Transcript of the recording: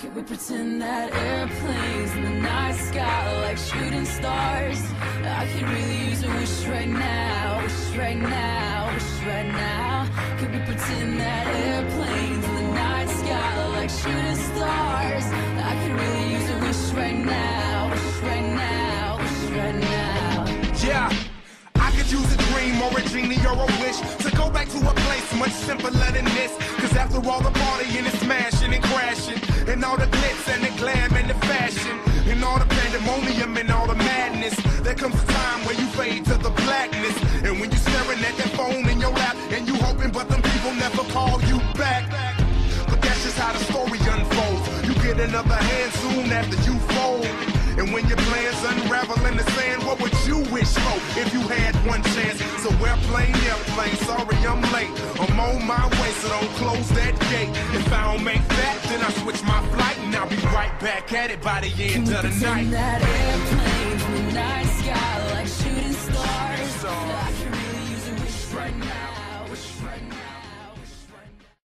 Can we pretend that airplanes in the night sky like shooting stars? I could really use a wish right now, wish right now, wish right now. Can we pretend that airplanes in the night sky like shooting stars? I could really use a wish right now, wish right now, wish right now. Yeah, I could use a dream or a genie or a wish to go back to a place much simpler than this. Cause after all the partying and smashing and crashing, and all the glitz and the glam and the fashion, and all the pandemonium and all the madness, there comes a time where you fade to the blackness. And when you're staring at that phone in your lap, and you hoping but them people never call you back. But that's just how the story unfolds. You get another hand soon after you fold. And when your plans unravel in the sand, what would you wish for if you had one chance? So airplane, sorry I'm late. I'm on my way, so don't close that gate. If I don't make that, then I switch my flight, and I'll be right back at it by the end of the night. That airplane in the night sky like shooting stars.